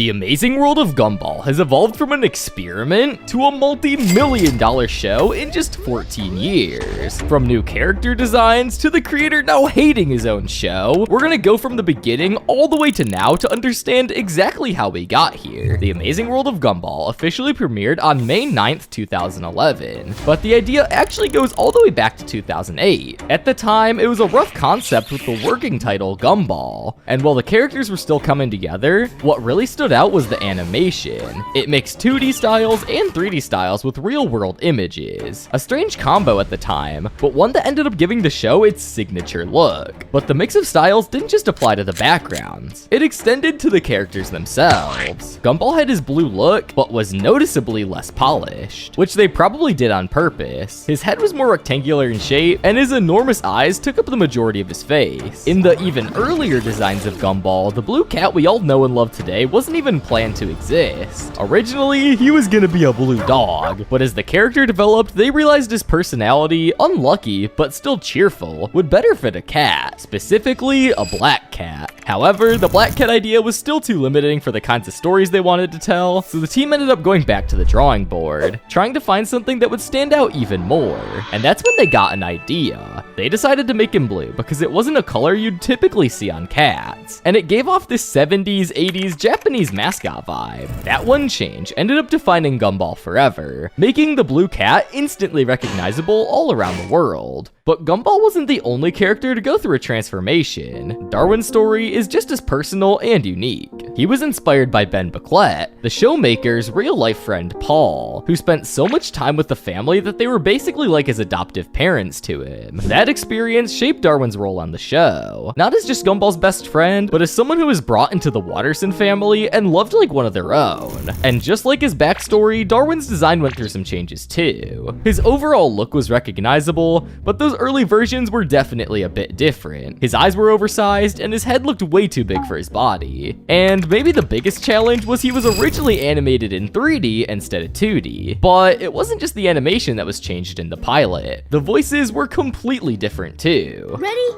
The Amazing World of Gumball has evolved from an experiment to a multi-million-dollar show in just 14 years. From new character designs to the creator now hating his own show, we're gonna go from the beginning all the way to now to understand exactly how we got here. The Amazing World of Gumball officially premiered on May 9th, 2011, but the idea actually goes all the way back to 2008. At the time, it was a rough concept with the working title Gumball, and while the characters were still coming together, what really stood out was the animation. It mixed 2D styles and 3D styles with real-world images. A strange combo at the time, but one that ended up giving the show its signature look. But the mix of styles didn't just apply to the backgrounds, it extended to the characters themselves. Gumball had his blue look, but was noticeably less polished, which they probably did on purpose. His head was more rectangular in shape, and his enormous eyes took up the majority of his face. In the even earlier designs of Gumball, the blue cat we all know and love today wasn't even planned to exist. Originally, he was gonna be a blue dog, but as the character developed, they realized his personality, unlucky but still cheerful, would better fit a cat, specifically a black cat. However, the black cat idea was still too limiting for the kinds of stories they wanted to tell, so the team ended up going back to the drawing board, trying to find something that would stand out even more. And that's when they got an idea. They decided to make him blue because it wasn't a color you'd typically see on cats, and it gave off this 70s, 80s Japanese mascot vibe. That one change ended up defining Gumball forever, making the blue cat instantly recognizable all around the world. But Gumball wasn't the only character to go through a transformation. Darwin's story is just as personal and unique. He was inspired by Ben Bucklett, the showmaker's real-life friend Paul, who spent so much time with the family that they were basically like his adoptive parents to him. That experience shaped Darwin's role on the show, not as just Gumball's best friend, but as someone who was brought into the Watterson family and loved like one of their own. And just like his backstory, Darwin's design went through some changes too. His overall look was recognizable, but those early versions were definitely a bit different. His eyes were oversized, and his head looked way too big for his body. And maybe the biggest challenge was he was originally animated in 3D instead of 2D. But it wasn't just the animation that was changed in the pilot. The voices were completely different too. Ready?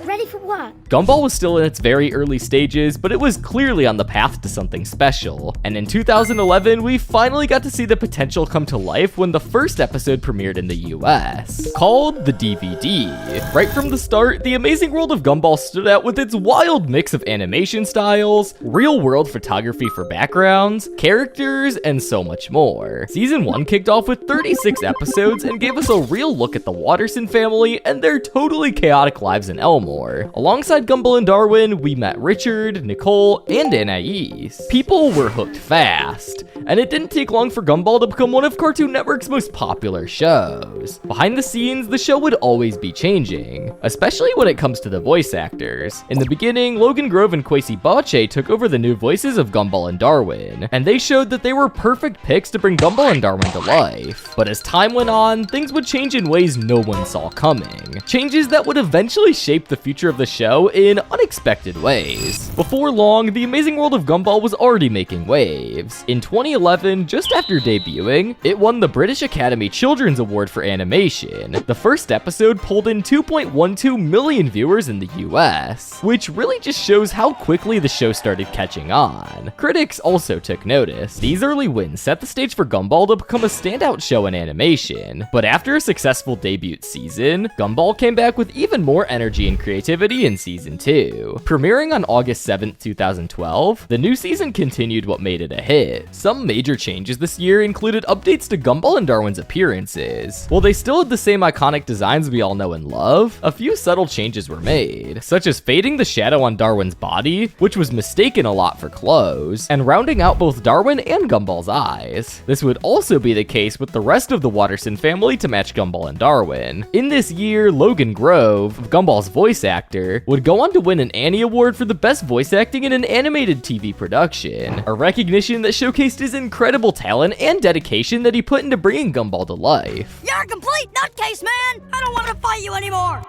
Ready for what? Gumball was still in its very early stages, but it was clearly on the path to something special. And in 2011, we finally got to see the potential come to life when the first episode premiered in the US, called the DVD. Right from the start, The Amazing World of Gumball stood out with its wild mix of animation styles, real-world photography for backgrounds, characters, and so much more. Season 1 kicked off with 36 episodes and gave us a real look at the Watterson family and their totally chaotic lives in Elmore. Alongside Gumball and Darwin, we met Richard, Nicole, and Anais. People were hooked fast, and it didn't take long for Gumball to become one of Cartoon Network's most popular shows. Behind the scenes, the show would always be changing, especially when it comes to the voice actors. In the beginning, Logan Grove and Kwesi Bache took over the new voices of Gumball and Darwin, and they showed that they were perfect picks to bring Gumball and Darwin to life. But as time went on, things would change in ways no one saw coming. Changes that would eventually shape the future of the show in unexpected ways. Before long, The Amazing World of Gumball was already making waves. In 2011, just after debuting, it won the British Academy Children's Award for Animation. The first episode pulled in 2.12 million viewers in the US, which really just shows how quickly the show started catching on. Critics also took notice. These early wins set the stage for Gumball to become a standout show in animation. But after a successful debut season, Gumball came back with even more energy and creativity in season 2. Premiering on August 7th, 2012, the new season continued what made it a hit. Some major changes this year included updates to Gumball and Darwin's appearances. While they still had the same iconic designs we all know and love, a few subtle changes were made, such as fading the shadow on Darwin's body, which was mistaken a lot for clothes, and rounding out both Darwin and Gumball's eyes. This would also be the case with the rest of the Watterson family to match Gumball and Darwin. In this year, Logan Grove, Gumball's voice actor, would go on to win an Annie Award for the best voice acting in an animated TV production, a recognition that showcased his incredible talent and dedication that he put into bringing Gumball to life. You're a complete nutcase, man! I don't want to fight you anymore!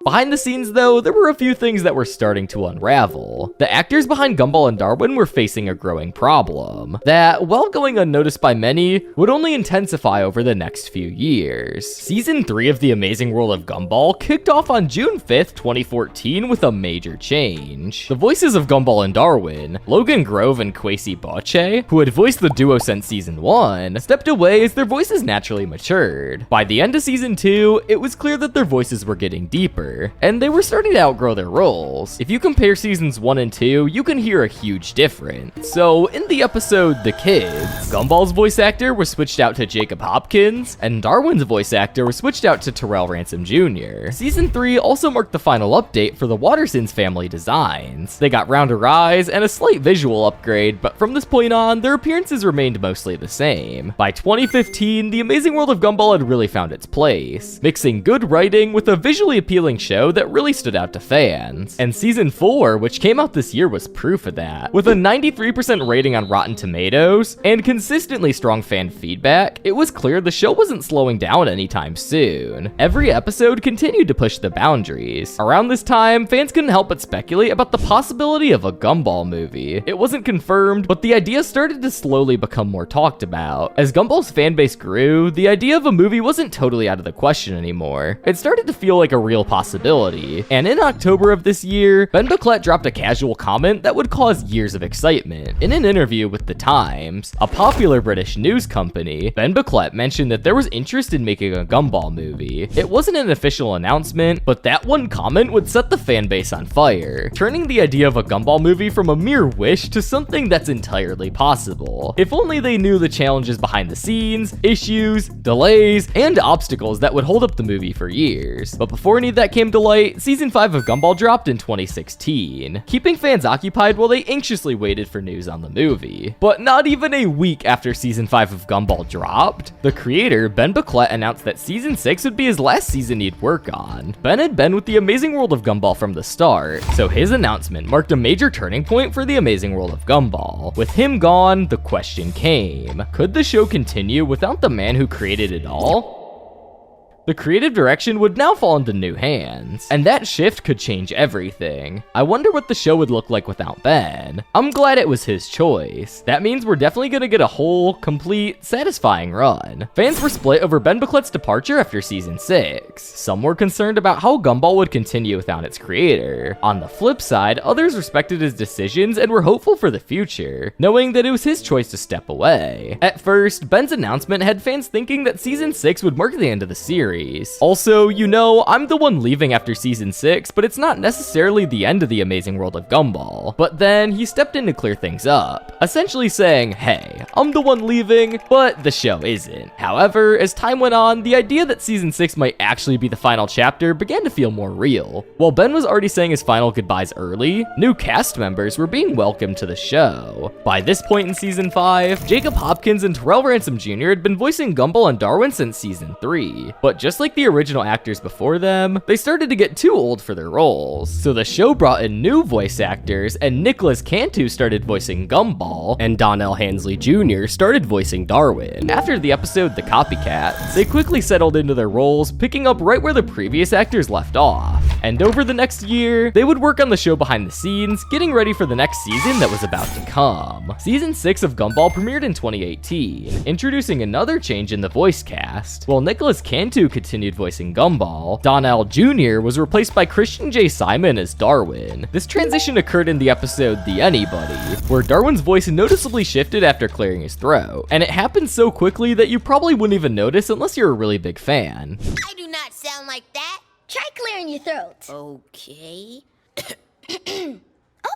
Behind the scenes though, there were a few things that were starting to unravel. The actors behind Gumball and Darwin were facing a growing problem that, while going unnoticed by many, would only intensify over the next few years. Season 3 of The Amazing World of Gumball kicked off on June 5th, 2014 with a major change. The voices of Gumball and Darwin, Logan Grove and Kwesi Boche, who had voiced the duo since Season 1, stepped away as their voices naturally matured. By the end of Season 2, it was clear that their voices were getting deeper, and they were starting to outgrow their roles. If you compare Seasons 1 and 2, you can hear a huge difference. So, in the episode The Kids, Gumball's voice actor was switched out to Jacob Hopkins, and Darwin's voice actor was switched out to Terrell Ransom Jr. Season 3 also marked the final update for the Wattersons family designs. They got rounder eyes and a slight visual upgrade, but from this point on, their appearances remained mostly the same. By 2015, The Amazing World of Gumball had really found its place, mixing good writing with a visually appealing show that really stood out to fans. And Season 4, which came out this year, was proof of that. With a 93% rating on Rotten Tomatoes and consistently strong fan feedback, it was clear the show wasn't slowing down anytime soon. Every episode continued to push the boundaries. Around this time, fans couldn't help but speculate about the possibility of a Gumball movie. It wasn't confirmed, but the idea started to slowly become more talked about. As Gumball's fanbase grew, the idea of a movie wasn't totally out of the question anymore. It started to feel like a real possibility, and in October of this year, Ben Bucklett dropped a casual comment that would cause years of excitement. In an interview with The Times, a popular British news company, Ben Bucklett mentioned that there was interest in making a Gumball movie. It wasn't an official announcement, but that one comment would set the fanbase on fire, turning the idea of a Gumball movie from a mere wish to something that's entirely possible. If only they knew the challenges behind the scenes, issues, delays, and obstacles that would hold up the movie for years. But before any of that came to light, Season 5 of Gumball dropped in 2016, keeping fans occupied while they anxiously waited for news on the movie. But not even a week after Season 5 of Gumball dropped, the creator, Ben Bucklett, announced that Season 6 would be his last season he'd work on. Ben had been with The Amazing World of Gumball from the start, so his announcement marked a major turning point for The Amazing World of Gumball. With him gone, the question came, could the show continue without the man who created it all? The creative direction would now fall into new hands, and that shift could change everything. I wonder what the show would look like without Ben. I'm glad it was his choice. That means we're definitely gonna get a whole, complete, satisfying run. Fans were split over Ben Bucklett's departure after Season 6. Some were concerned about how Gumball would continue without its creator. On the flip side, others respected his decisions and were hopeful for the future, knowing that it was his choice to step away. At first, Ben's announcement had fans thinking that Season 6 would mark the end of the series. Also, you know, I'm the one leaving after Season 6, but it's not necessarily the end of The Amazing World of Gumball. But then, he stepped in to clear things up, essentially saying, hey, I'm the one leaving, but the show isn't. However, as time went on, the idea that Season 6 might actually be the final chapter began to feel more real. While Ben was already saying his final goodbyes early, new cast members were being welcomed to the show. By this point in Season 5, Jacob Hopkins and Terrell Ransom Jr. had been voicing Gumball and Darwin since Season 3, but just like the original actors before them, they started to get too old for their roles. So the show brought in new voice actors, and Nicholas Cantu started voicing Gumball, and Donnell Hansley Jr. started voicing Darwin. After the episode The Copycats, they quickly settled into their roles, picking up right where the previous actors left off. And over the next year, they would work on the show behind the scenes, getting ready for the next season that was about to come. Season 6 of Gumball premiered in 2018, introducing another change in the voice cast. While Nicholas Cantu continued voicing Gumball, Donnell Jr. was replaced by Christian J. Simon as Darwin. This transition occurred in the episode The Anybody, where Darwin's voice noticeably shifted after clearing his throat, and it happened so quickly that you probably wouldn't even notice unless you're a really big fan. I do not sound like that. Try clearing your throat. Okay.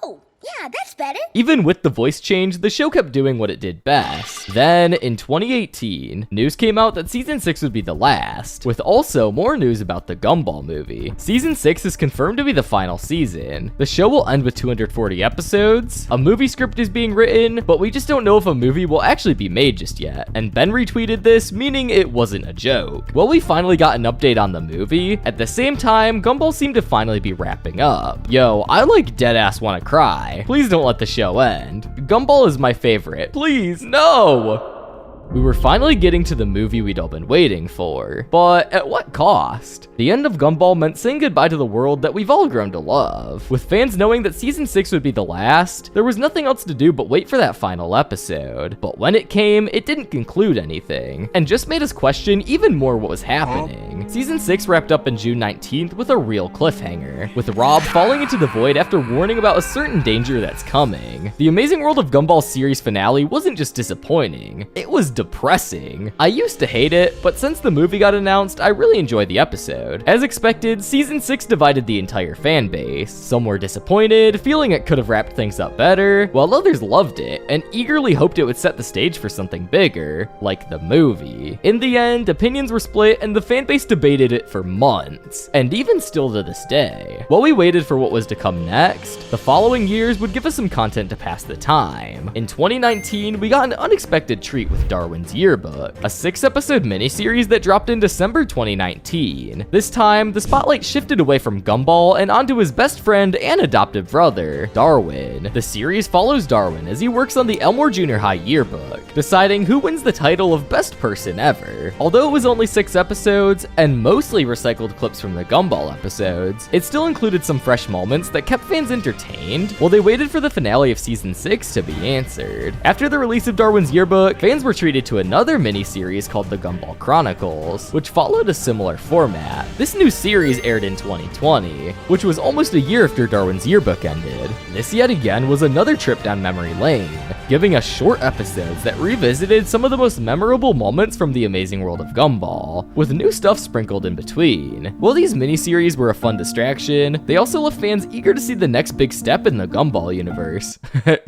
Oh, yeah, that's better. Even with the voice change, the show kept doing what it did best. Then, in 2018, news came out that Season 6 would be the last, with also more news about the Gumball movie. Season 6 is confirmed to be the final season. The show will end with 240 episodes, a movie script is being written, but we just don't know if a movie will actually be made just yet. And Ben retweeted this, meaning it wasn't a joke. Well, we finally got an update on the movie. At the same time, Gumball seemed to finally be wrapping up. Yo, I like deadass wanna cry. Please don't let the show end. Gumball is my favorite. Please, no! We were finally getting to the movie we'd all been waiting for, but at what cost? The end of Gumball meant saying goodbye to the world that we've all grown to love. With fans knowing that season 6 would be the last, there was nothing else to do but wait for that final episode. But when it came, it didn't conclude anything, and just made us question even more what was happening. Season 6 wrapped up on June 19th with a real cliffhanger, with Rob falling into the void after warning about a certain danger that's coming. The Amazing World of Gumball series finale wasn't just disappointing, it was depressing. I used to hate it, but since the movie got announced, I really enjoyed the episode. As expected, season 6 divided the entire fan base. Some were disappointed, feeling it could have wrapped things up better, while others loved it and eagerly hoped it would set the stage for something bigger, like the movie. In the end, opinions were split and the fan base debated it for months, and even still to this day. While we waited for what was to come next, the following years would give us some content to pass the time. In 2019, we got an unexpected treat with Darwin's Yearbook, a 6-episode miniseries that dropped in December 2019. This time, the spotlight shifted away from Gumball and onto his best friend and adoptive brother, Darwin. The series follows Darwin as he works on the Elmore Junior High yearbook, deciding who wins the title of best person ever. Although it was only 6 episodes, and mostly recycled clips from the Gumball episodes, it still included some fresh moments that kept fans entertained while they waited for the finale of season 6 to be answered. After the release of Darwin's Yearbook, fans were treated to another mini-series called The Gumball Chronicles, which followed a similar format. This new series aired in 2020, which was almost a year after Darwin's Yearbook ended. This yet again was another trip down memory lane, giving us short episodes that revisited some of the most memorable moments from the Amazing World of Gumball, with new stuff sprinkled in between. While these miniseries were a fun distraction, they also left fans eager to see the next big step in the Gumball universe.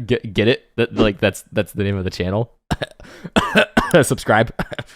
Get it? That's the name of the channel. Subscribe.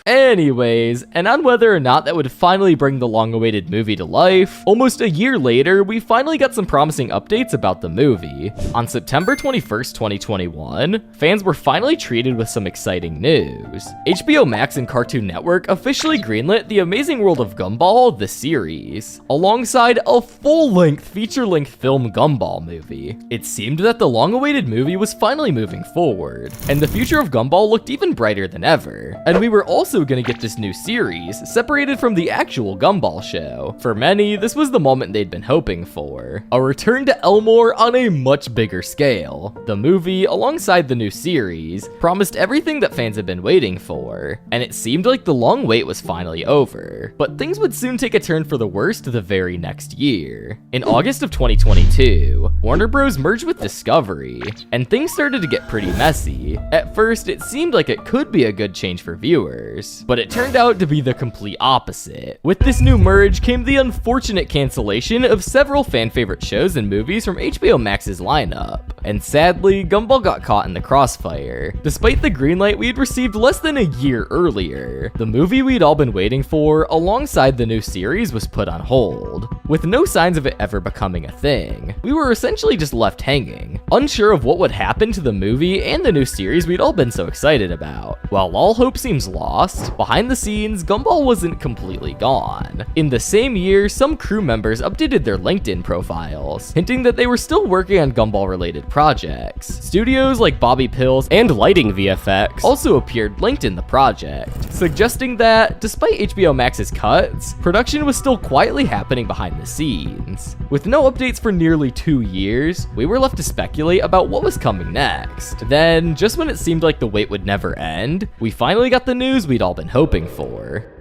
Anyways, and on whether or not that would finally bring the long-awaited movie to life, almost a year later, we finally got some promising updates about the movie. On September 21st, 2021, fans were finally treated with some exciting news. HBO Max and Cartoon Network officially greenlit The Amazing World of Gumball, the series, alongside a full-length, feature-length film Gumball movie. It seemed that the long-awaited movie was finally moving forward, and the future of Gumball looked even brighter than ever. And we were also gonna get this new series, separated from the actual Gumball show. For many, this was the moment they'd been hoping for. A return to Elmore on a much bigger scale. The movie, alongside the new series, promised everything that fans had been waiting for, and it seemed like the long wait was finally over. But things would soon take a turn for the worst the very next year. In August of 2022, Warner Bros. Merged with Discovery, and things started to get pretty messy. At first, it seemed like it could be a good change for viewers, but it turned out to be the complete opposite. With this new merge came the unfortunate cancellation of several fan favorite shows and movies from HBO Max's lineup, and sadly, Gumball got caught in the crossfire. Despite the green light we had received less than a year earlier, the movie we'd all been waiting for, alongside the new series, was put on hold, with no signs of it ever becoming a thing. We were essentially just left hanging, unsure of what would happen to the movie and the new series we'd all been so excited about. While all hope seems lost, behind the scenes, Gumball wasn't completely gone. In the same year, some crew members updated their LinkedIn profiles, hinting that they were still working on Gumball-related projects. Studios like Bobby Pills and Lighting VFX also appeared linked in the project, suggesting that, despite HBO Max's cuts, production was still quietly happening behind the scenes. With no updates for nearly 2 years, we were left to speculate about what was coming next. Then, just when it seemed like the wait would never end, we finally got the news we'd all been hoping for.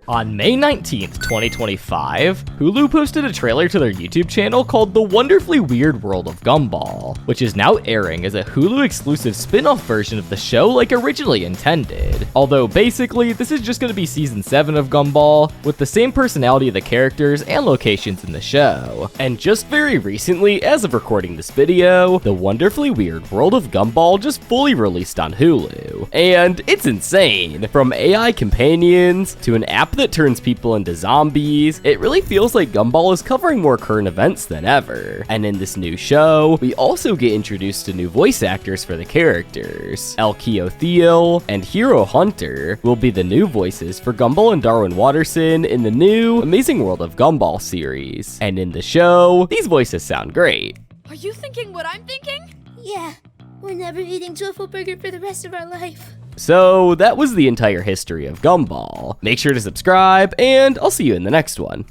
On May 19th, 2025, Hulu posted a trailer to their YouTube channel called The Wonderfully Weird World of Gumball, which is now airing as a Hulu-exclusive spin-off version of the show like originally intended. Although basically, this is just going to be Season 7 of Gumball, with the same personality of the characters and locations in the show. And just very recently, as of recording this video, The Wonderfully Weird World of Gumball just fully released on Hulu. And it's insane! From AI companions, to an app that turns people into zombies, it really feels like Gumball is covering more current events than ever. And in this new show, we also get introduced to new voice actors for the characters. Elkio Thiel and Hero Hunter will be the new voices for Gumball and Darwin Watterson in the new Amazing World of Gumball series. And in the show, these voices sound great. Are you thinking what I'm thinking? Yeah, we're never eating tofu burger for the rest of our life. So that was the entire history of Gumball. Make sure to subscribe, and I'll see you in the next one.